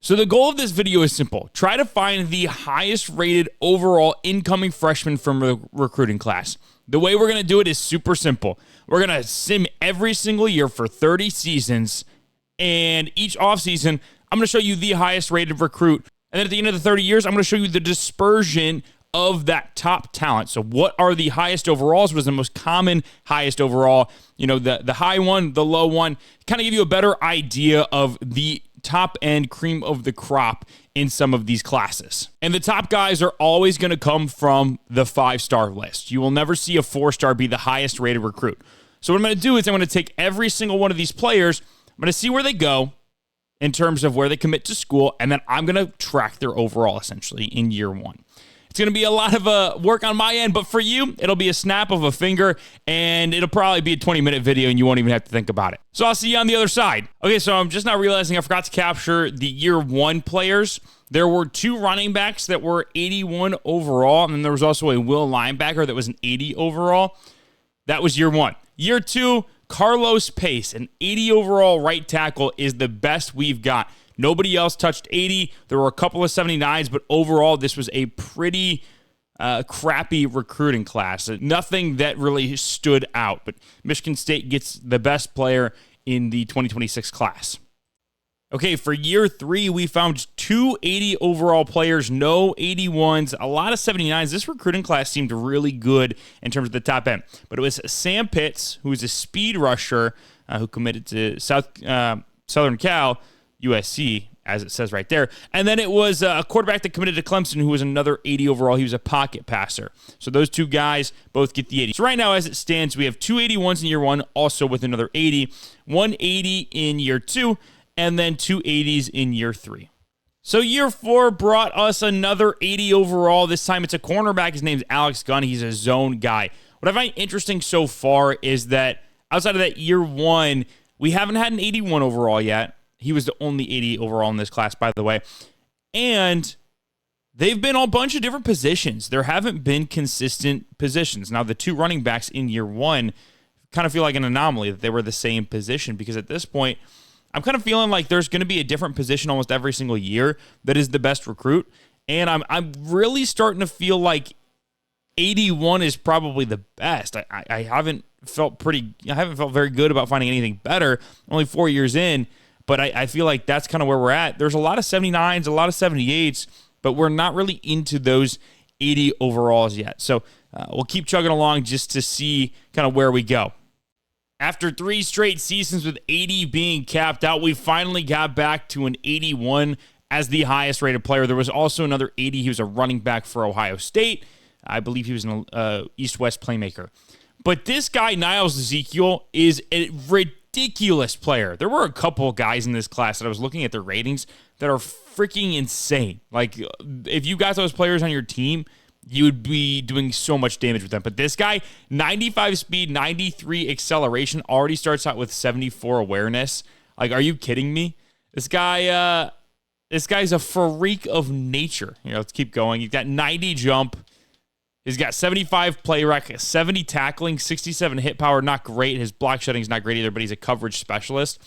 So the goal of this video is simple. Try to find the highest rated overall incoming freshman from a recruiting class. The way we're going to do it is super simple. We're going to sim every single year for 30 seasons, and each offseason, I'm going to show you the highest rated recruit. And then at the end of the 30 years, I'm going to show you the dispersion of that top talent. So what are the highest overalls? What is the most common highest overall? You know, the high one, the low one, kind of give you a better idea of the top end cream of the crop in some of these classes. And the top guys are always going to come from the 5-star list. You will never see a 4-star be the highest rated recruit. So what I'm going to do is I'm going to take every single one of these players. I'm going to see where they go in terms of where they commit to school, and then I'm going to track their overall essentially in year one. It's going to be a lot of work on my end, but for you, it'll be a snap of a finger, and it'll probably be a 20-minute video, and you won't even have to think about it. So I'll see you on the other side. Okay, so I'm just now realizing I forgot to capture the year one players. There were 2 running backs that were 81 overall, and then there was also a will linebacker that was an 80 overall. That was year one. Year two, Carlos Pace, an 80 overall right tackle, is the best we've got. Nobody else touched 80. There were a couple of 79s, but overall, this was a pretty crappy recruiting class. Nothing that really stood out, but Michigan State gets the best player in the 2026 class. Okay, for year 3, we found 2 80 overall players, no 81s, a lot of 79s. This recruiting class seemed really good in terms of the top end, but it was Sam Pitts, who is a speed rusher who committed to Southern Cal, USC, as it says right there. And then it was a quarterback that committed to Clemson who was another 80 overall. He was a pocket passer. So those 2 guys both get the 80. So right now, as it stands, we have 2 81s in year 1, also with another 80, 180 in year 2, and then 2 80s in year 3. So year 4 brought us another 80 overall. This time it's a cornerback. His name's Alex Gunn. He's a zone guy. What I find interesting so far is that outside of that year 1, we haven't had an 81 overall yet. He was the only 80 overall in this class, by the way. And they've been on a bunch of different positions. There haven't been consistent positions. Now, the 2 running backs in year 1 kind of feel like an anomaly that they were the same position, because at this point, I'm kind of feeling like there's going to be a different position almost every single year that is the best recruit. And I'm really starting to feel like 81 is probably the best. I haven't felt very good about finding anything better. Only 4 years in. But I feel like that's kind of where we're at. There's a lot of 79s, a lot of 78s, but we're not really into those 80 overalls yet. So we'll keep chugging along just to see kind of where we go. After 3 straight seasons with 80 being capped out, we finally got back to an 81 as the highest rated player. There was also another 80. He was a running back for Ohio State. I believe he was an East-West playmaker. But this guy, Niles Ezekiel, is a ridiculous player. There were a couple of guys in this class that I was looking at their ratings that are freaking insane. Like, if you got those players on your team, you would be doing so much damage with them. But this guy, 95 speed, 93 acceleration, already starts out with 74 awareness. Like, are you kidding me? This guy's a freak of nature. Let's keep going. He's got 90 jump. He's got 75 play rec, 70 tackling, 67 hit power, not great. His block shedding is not great either, but he's a coverage specialist.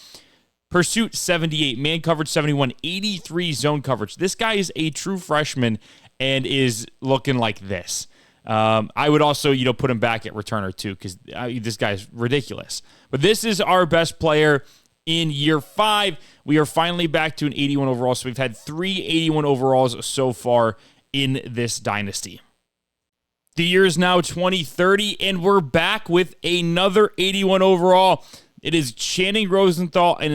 Pursuit, 78. Man coverage, 71. 83 zone coverage. This guy is a true freshman and is looking like this. I would also, put him back at returner too, because this guy's ridiculous. But this is our best player in year 5. We are finally back to an 81 overall, so we've had 3 81 overalls so far in this dynasty. The year is now 2030, and we're back with another 81 overall. It is Channing Rosenthal, an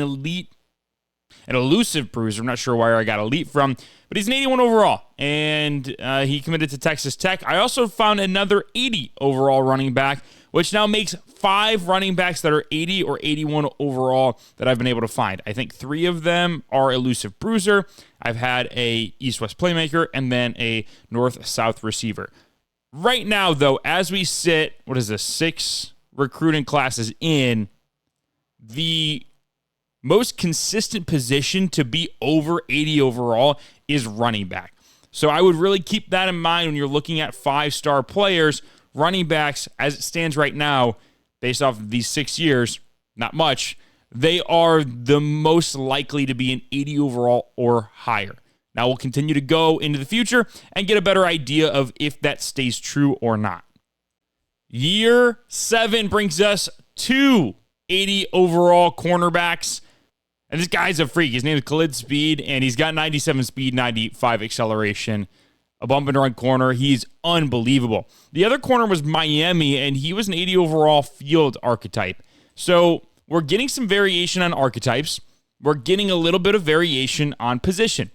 elusive bruiser. I'm not sure where I got elite from, but he's an 81 overall, and he committed to Texas Tech. I also found another 80 overall running back, which now makes 5 running backs that are 80 or 81 overall that I've been able to find. I think 3 of them are elusive bruiser. I've had a East-West playmaker, and then a North-South receiver. Right now, though, as we sit, 6 recruiting classes in, the most consistent position to be over 80 overall is running back. So I would really keep that in mind when you're looking at 5-star players. Running backs, as it stands right now, based off of these 6 years, not much. they are the most likely to be an 80 overall or higher. Now we'll continue to go into the future and get a better idea of if that stays true or not. Year 7 brings us 2 80 overall cornerbacks. And this guy's a freak. His name is Khalid Speed, and he's got 97 speed, 95 acceleration. A bump and run corner. He's unbelievable. The other corner was Miami, and he was an 80 overall field archetype. So we're getting some variation on archetypes. We're getting a little bit of variation on position.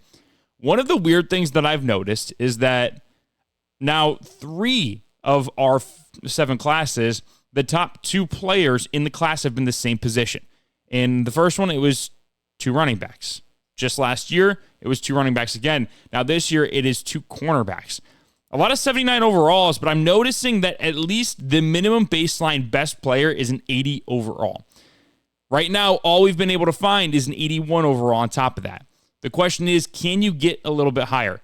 One of the weird things that I've noticed is that now 3 of our 7 classes, the top 2 players in the class have been the same position. In the first one, it was 2 running backs. Just last year, it was 2 running backs again. Now this year, it is 2 cornerbacks. A lot of 79 overalls, but I'm noticing that at least the minimum baseline best player is an 80 overall. Right now, all we've been able to find is an 81 overall on top of that. The question is, can you get a little bit higher?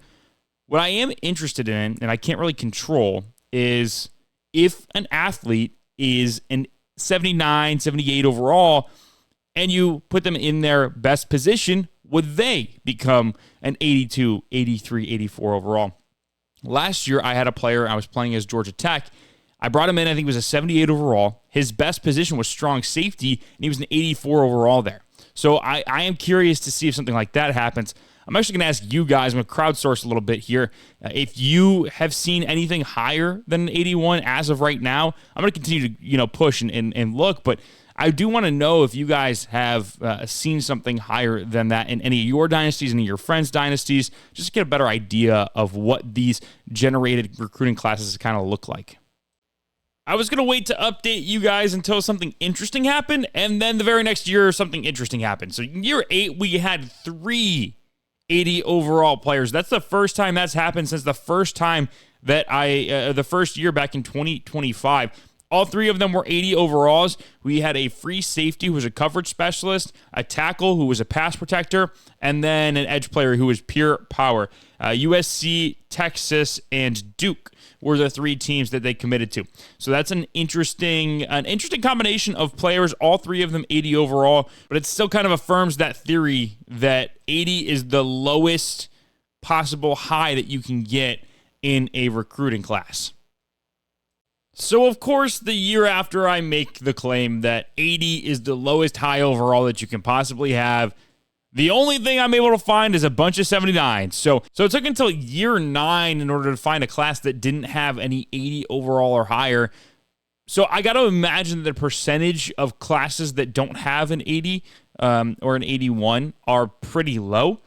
What I am interested in, and I can't really control, is if an athlete is an 79, 78 overall, and you put them in their best position, would they become an 82, 83, 84 overall? Last year, I had a player, I was playing as Georgia Tech. I brought him in, I think it was a 78 overall. His best position was strong safety, and he was an 84 overall there. So I am curious to see if something like that happens. I'm actually going to ask you guys, I'm going to crowdsource a little bit here. If you have seen anything higher than an 81 as of right now, I'm going to continue to push and look, but I do want to know if you guys have seen something higher than that in any of your dynasties, any of your friends' dynasties, just to get a better idea of what these generated recruiting classes kind of look like. I was going to wait to update you guys until something interesting happened, and then the very next year, something interesting happened. So in year 8, we had 3 80 overall players. That's the first time that's happened since the first time that the first year back in 2025. All 3 of them were 80 overalls. We had a free safety who was a coverage specialist, a tackle who was a pass protector, and then an edge player who was pure power. USC, Texas, and Duke were the 3 teams that they committed to. So that's an interesting combination of players, all 3 of them 80 overall, but it still kind of affirms that theory that 80 is the lowest possible high that you can get in a recruiting class. So, of course, the year after I make the claim that 80 is the lowest high overall that you can possibly have, the only thing I'm able to find is a bunch of 79s. So it took until year 9 in order to find a class that didn't have any 80 overall or higher. So I got to imagine the percentage of classes that don't have an 80 or an 81 are pretty low.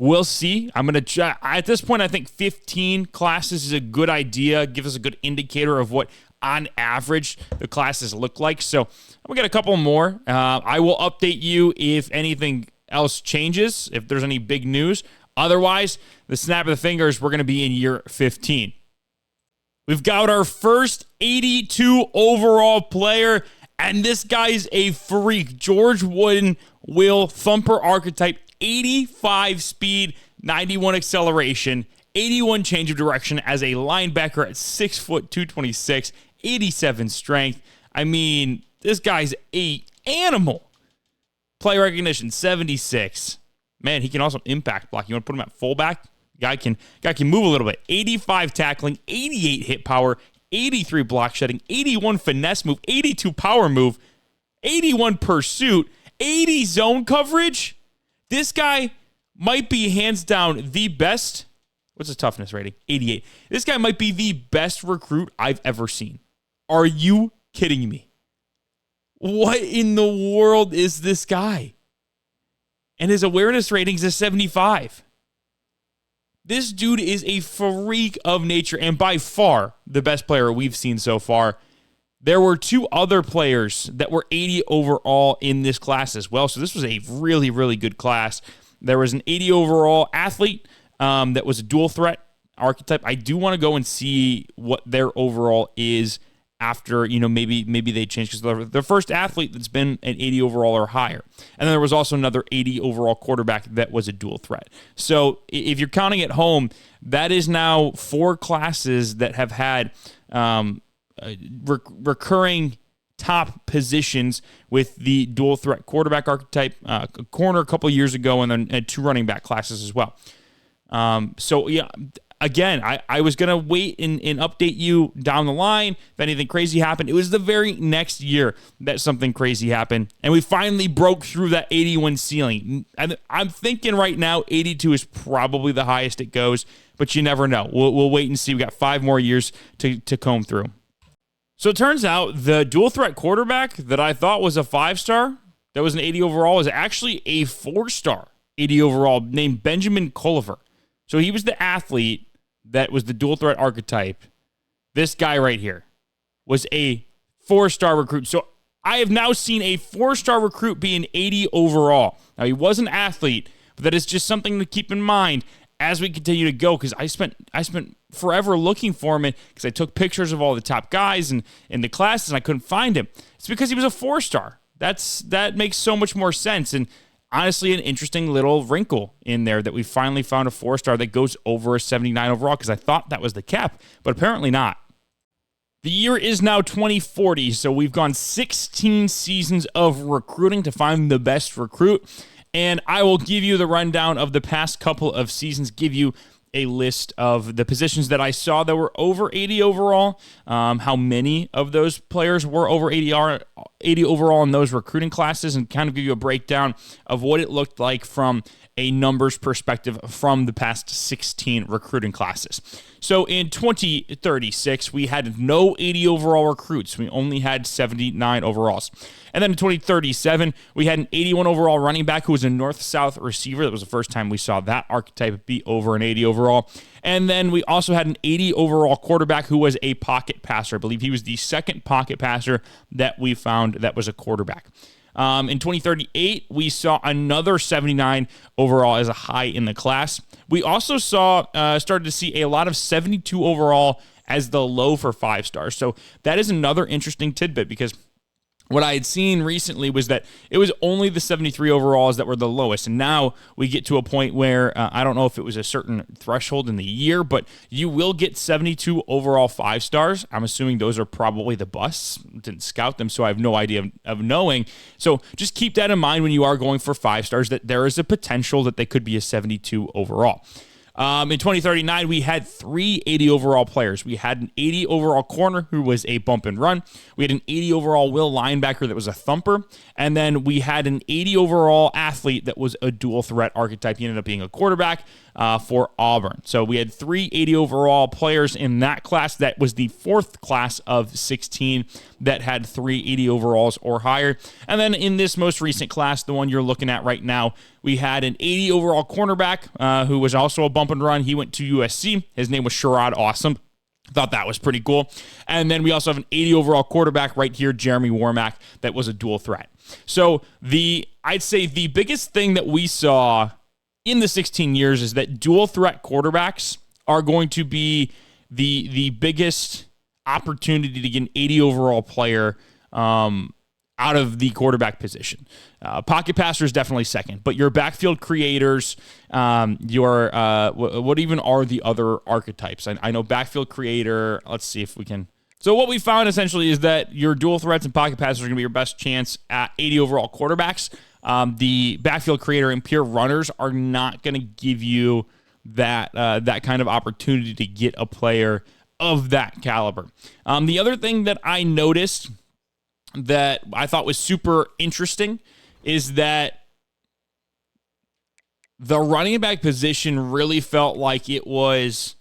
We'll see. I'm going to at this point, I think 15 classes is a good idea. Gives us a good indicator of what, on average, the classes look like. So we got a couple more. I will update you if anything else changes, if there's any big news. Otherwise, the snap of the fingers, we're going to be in year 15. We've got our first 82 overall player, and this guy's a freak. George Wooden, Will Thumper archetype, 85 speed, 91 acceleration, 81 change of direction as a linebacker at 6 foot 226, 87 strength. I mean, this guy's an animal. Play recognition, 76. Man, he can also impact block. You want to put him at fullback? Guy can move a little bit. 85 tackling, 88 hit power, 83 block shedding, 81 finesse move, 82 power move, 81 pursuit, 80 zone coverage. This guy might be hands down the best. What's his toughness rating? 88. This guy might be the best recruit I've ever seen. Are you kidding me? What in the world is this guy? And his awareness ratings is 75. This dude is a freak of nature and by far the best player we've seen so far. There were 2 other players that were 80 overall in this class as well. So this was a really, really good class. There was an 80 overall athlete that was a dual threat archetype. I do want to go and see what their overall is after, maybe they changed, because they're the first athlete that's been an 80 overall or higher. And then there was also another 80 overall quarterback that was a dual threat. So if you're counting at home, that is now 4 classes that have had recurring top positions with the dual threat quarterback archetype, corner a couple years ago, and then 2 running back classes as well. So yeah, again, I was going to wait and update you down the line if anything crazy happened. It was the very next year that something crazy happened, and we finally broke through that 81 ceiling. I'm thinking right now 82 is probably the highest it goes, but you never know. We'll wait and see. We got 5 more years to comb through. So it turns out the dual threat quarterback that I thought was a 5-star, that was an 80 overall, is actually a 4-star 80 overall named Benjamin Culliver. So he was the athlete that was the dual threat archetype. This guy right here was a 4-star recruit. So I have now seen a 4-star recruit be an 80 overall. Now, he was an athlete, but that is just something to keep in mind as we continue to go, because I spent forever looking for him because I took pictures of all the top guys in the classes and I couldn't find him. It's because he was a 4-star. That makes so much more sense. And honestly, an interesting little wrinkle in there that we finally found a 4-star that goes over a 79 overall, because I thought that was the cap, but apparently not. The year is now 2040, so we've gone 16 seasons of recruiting to find the best recruit, and I will give you the rundown of the past couple of seasons, give you a list of the positions that I saw that were over 80 overall, how many of those players were over 80 overall in those recruiting classes, and kind of give you a breakdown of what it looked like from a numbers perspective from the past 16 recruiting classes. So in 2036, we had no 80 overall recruits. We only had 79 overalls. And then in 2037, we had an 81 overall running back who was a north-south receiver. That was the first time we saw that archetype be over an 80 overall. And then we also had an 80 overall quarterback who was a pocket passer. I believe he was the second pocket passer that we found that was a quarterback. In 2038, we saw another 79 overall as a high in the class. We also started to see a lot of 72 overall as the low for 5 stars. So that is another interesting tidbit, because what I had seen recently was that it was only the 73 overalls that were the lowest. And now we get to a point where I don't know if it was a certain threshold in the year, but you will get 72 overall 5 stars. I'm assuming those are probably the busts. Didn't scout them, so I have no idea of knowing. So just keep that in mind when you are going for 5 stars, that there is a potential that they could be a 72 overall. In 2039, we had 3 80 overall players. We had an 80 overall corner who was a bump and run. We had an 80 overall will linebacker that was a thumper. And then we had an 80 overall athlete that was a dual threat archetype. He ended up being a quarterback for Auburn. So we had 3 80 overall players in that class. That was the 4th class of 16 that had 3 80 overalls or higher. And then in this most recent class, the one you're looking at right now, we had an 80 overall cornerback who was also a bump and run. He went to USC. His name was Sherrod Awesome. Thought that was pretty cool. And then we also have an 80 overall quarterback right here, Jeremy Warmack, that was a dual threat. So I'd say the biggest thing that we saw in the 16 years is that dual threat quarterbacks are going to be the biggest opportunity to get an 80 overall player out of the quarterback position. Pocket passer is definitely second, but your backfield creators, what even are the other archetypes? I know backfield creator, let's see if we can. So what we found essentially is that your dual threats and pocket passers are going to be your best chance at 80 overall quarterbacks. The backfield creator and pure runners are not going to give you that kind of opportunity to get a player of that caliber. The other thing that I noticed that I thought was super interesting is that the running back position really felt like it was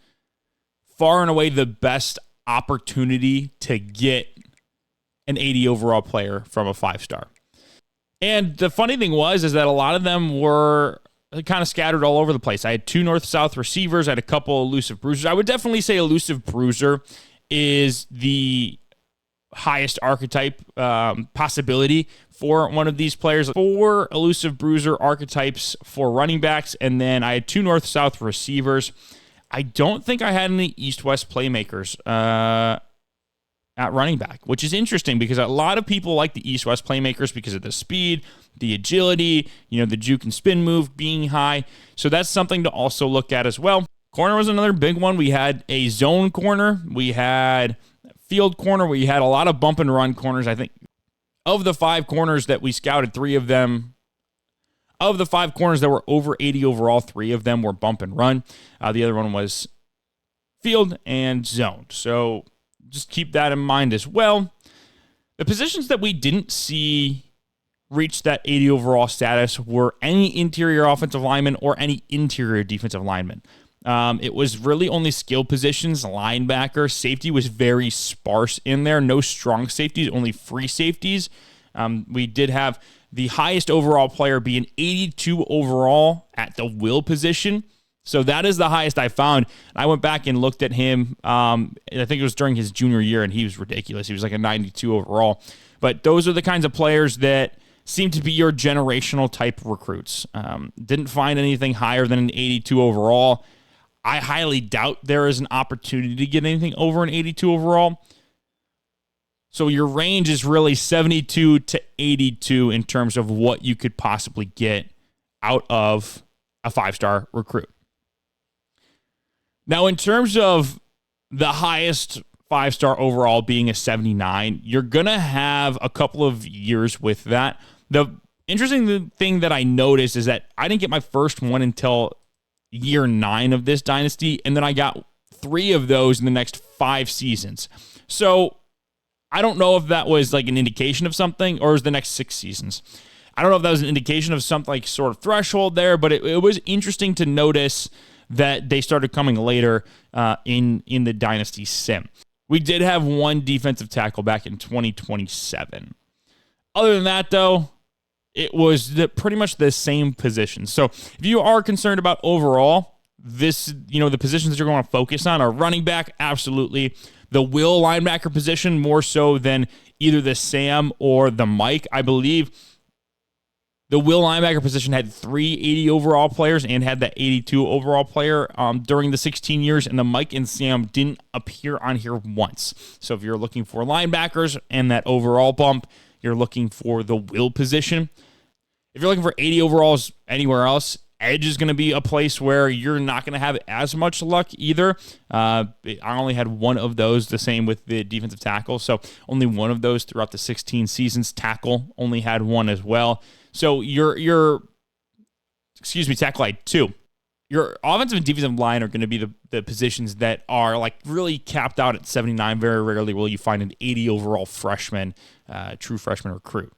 far and away the best opportunity to get an 80 overall player from a 5-star. And the funny thing is that a lot of them were kind of scattered all over the place. I had 2 north-south receivers. I had a couple elusive bruisers. I would definitely say elusive bruiser is the highest archetype possibility for one of these players. 4 elusive bruiser archetypes for running backs, and then I had 2 north-south receivers. I don't think I had any east-west playmakers at running back, which is interesting because a lot of people like the east-west playmakers because of the speed, the agility, the juke and spin move being high. So that's something to also look at as well. Corner was another big one. We had a zone corner. We had field corner. We had a lot of bump and run corners. I think Of the 5 corners that we scouted, 3 of them, of the 5 corners that were over 80 overall, 3 of them were bump and run. The other one was field and zoned. So just keep that in mind as well. The positions that we didn't see reach that 80 overall status were any interior offensive lineman or any interior defensive lineman. It was really only skill positions, linebacker. Safety was very sparse in there. No strong safeties, only free safeties. We did have the highest overall player be an 82 overall at the will position. So that is the highest I found. I went back and looked at him. I think it was during his junior year, and he was ridiculous. He was like a 92 overall. But those are the kinds of players that seem to be your generational type recruits. Didn't find anything higher than an 82 overall. I highly doubt there is an opportunity to get anything over an 82 overall. So your range is really 72 to 82 in terms of what you could possibly get out of a 5-star recruit. Now, in terms of the highest 5-star overall being a 79, you're going to have a couple of years with that. The interesting thing that I noticed is that I didn't get my first one until year 9 of this dynasty, and then I got 3 of those in the next 5 seasons. So I don't know if that was like an indication of something, or is the next 6 seasons. I don't know if that was an indication of some like sort of threshold there, but it was interesting to notice that they started coming later in the dynasty sim. We did have 1 defensive tackle back in 2027. Other than that, though, it was pretty much the same position. So if you are concerned about overall, the positions that you're going to focus on are running back, absolutely. The will linebacker position more so than either the Sam or the Mike, I believe. The will linebacker position had 3 80 overall players and had that 82 overall player during the 16 years, and the Mike and Sam didn't appear on here once. So if you're looking for linebackers and that overall bump, you're looking for the will position. If you're looking for 80 overalls anywhere else, edge is going to be a place where you're not going to have as much luck either. I only had 1 of those, the same with the defensive tackle. So only 1 of those throughout the 16 seasons. Tackle only had 1 as well. So tackle had 2. Your offensive and defensive line are going to be the positions that are like really capped out at 79. Very rarely will you find an 80 overall freshman, true freshman recruit.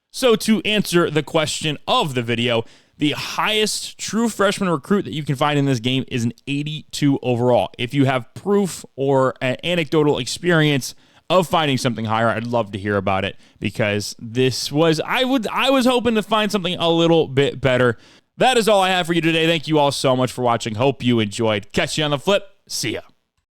So to answer the question of the video, the highest true freshman recruit that you can find in this game is an 82 overall. If you have proof or an anecdotal experience of finding something higher, I'd love to hear about it, because I was hoping to find something a little bit better. That is all I have for you today. Thank you all so much for watching. Hope you enjoyed. Catch you on the flip. See ya.